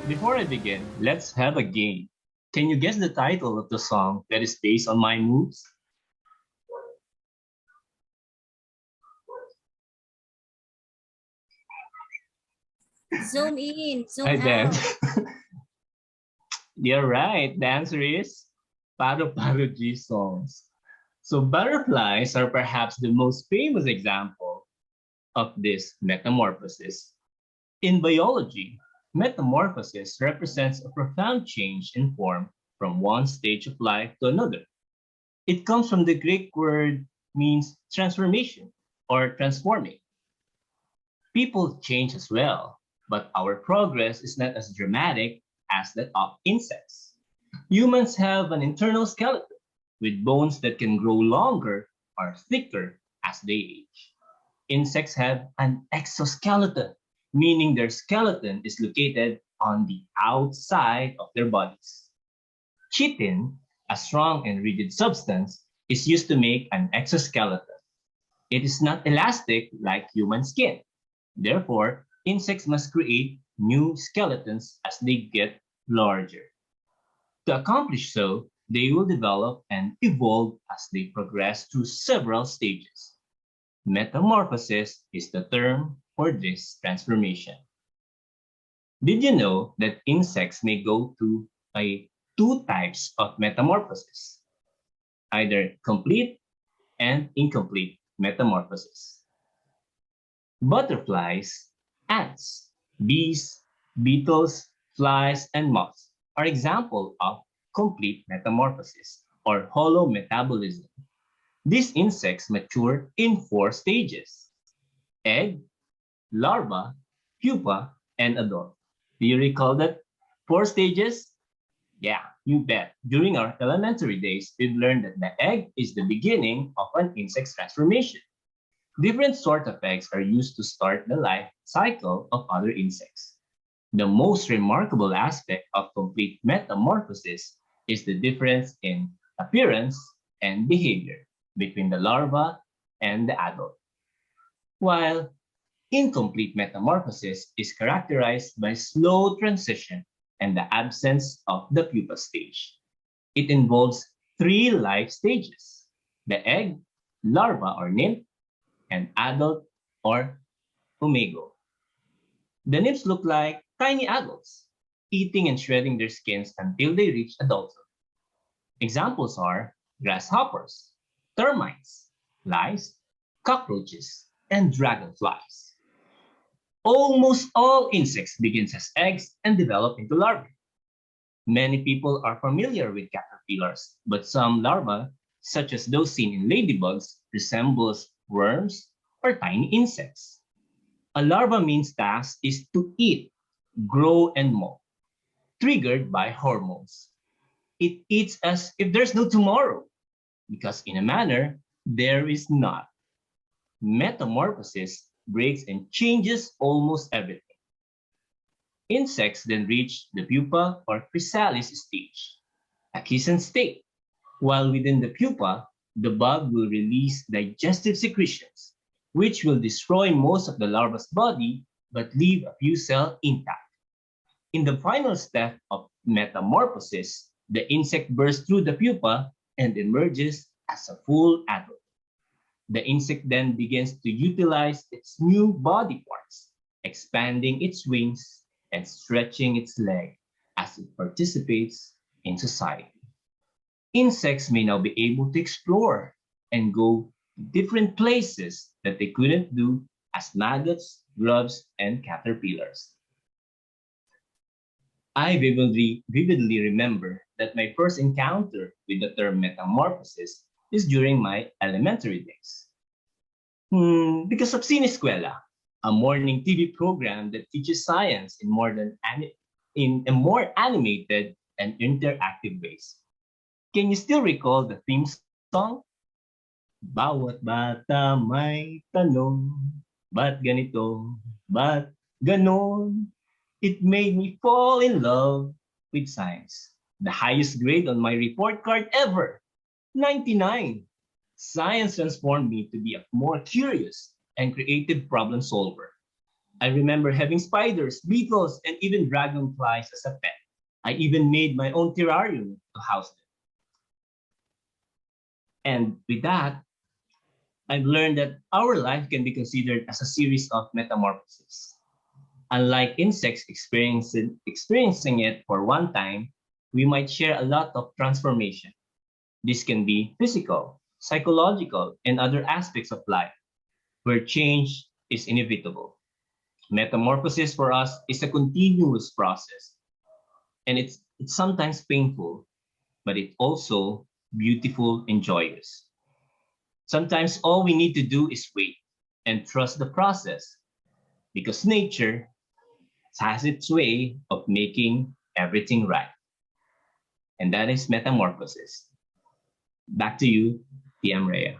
Before I begin, let's have a game. Can you guess the title of the song that is based on my moves? Zoom in, I zoom bet. out. You're right. The answer is Paro Paro G songs. So butterflies are perhaps the most famous example of this metamorphosis. In biology, metamorphosis represents a profound change in form from one stage of life to another. It comes from the Greek word means transformation or transforming. People change as well, but our progress is not as dramatic as that of insects. Humans have an internal skeleton with bones that can grow longer or thicker as they age. Insects have an exoskeleton, meaning their skeleton is located on the outside of their bodies. Chitin, a strong and rigid substance, is used to make an exoskeleton. It is not elastic like human skin. Therefore, insects must create new skeletons as they get larger. To accomplish so, they will develop and evolve as they progress through several stages. Metamorphosis is the term for this transformation. Did you know that insects may go through two types of metamorphosis, either complete and incomplete metamorphosis? Butterflies, ants, bees, beetles, flies, and moths are examples of complete metamorphosis or holometabolism. These insects mature in four stages: egg, larva, pupa, and adult. Do you recall that four stages? Yeah, you bet. During our elementary days, we've learned that the egg is the beginning of an insect's transformation. Different sort of eggs are used to start the life cycle of other insects. The most remarkable aspect of complete metamorphosis is the difference in appearance and behavior between the larva and the adult. While incomplete metamorphosis is characterized by slow transition and the absence of the pupa stage. It involves three life stages: the egg, larva or nymph, and adult or umigo. The nymphs look like tiny adults, eating and shredding their skins until they reach adulthood. Examples are grasshoppers, termites, lice, cockroaches, and dragonflies. Almost all insects begin as eggs and develop into larvae. Many people are familiar with caterpillars, but some larvae, such as those seen in ladybugs, resembles worms or tiny insects. A larva means task is to eat, grow, and molt, triggered by hormones. It eats as if there's no tomorrow, because in a manner, there is not. Metamorphosis breaks and changes almost everything. Insects then reach the pupa or chrysalis stage, a quiescent state. While within the pupa, the bug will release digestive secretions, which will destroy most of the larva's body but leave a few cells intact. In the final step of metamorphosis, the insect bursts through the pupa and emerges as a full adult. The insect then begins to utilize its new body parts, expanding its wings and stretching its leg as it participates in society. Insects may now be able to explore and go to different places that they couldn't do as maggots, grubs, and caterpillars. I vividly remember that my first encounter with the term metamorphosis is during my elementary days. Because of Sinescuela, a morning TV program that teaches science in a more animated and interactive ways. Can you still recall the theme song? Bawat bata may tanong, ba't ganito, ba't ganon? It made me fall in love with science. The highest grade on my report card ever, 99. Science transformed me to be a more curious and creative problem solver. I remember having spiders, beetles, and even dragonflies as a pet. I even made my own terrarium to house them. And with that, I've learned that our life can be considered as a series of metamorphoses. Unlike insects experiencing it for one time, we might share a lot of transformation. This can be physical, psychological, and other aspects of life where change is inevitable. Metamorphosis for us is a continuous process, and it's sometimes painful, but it's also beautiful and joyous. Sometimes all we need to do is wait and trust the process because nature has its way of making everything right. And that is metamorphosis. Back to you, PM Rhea.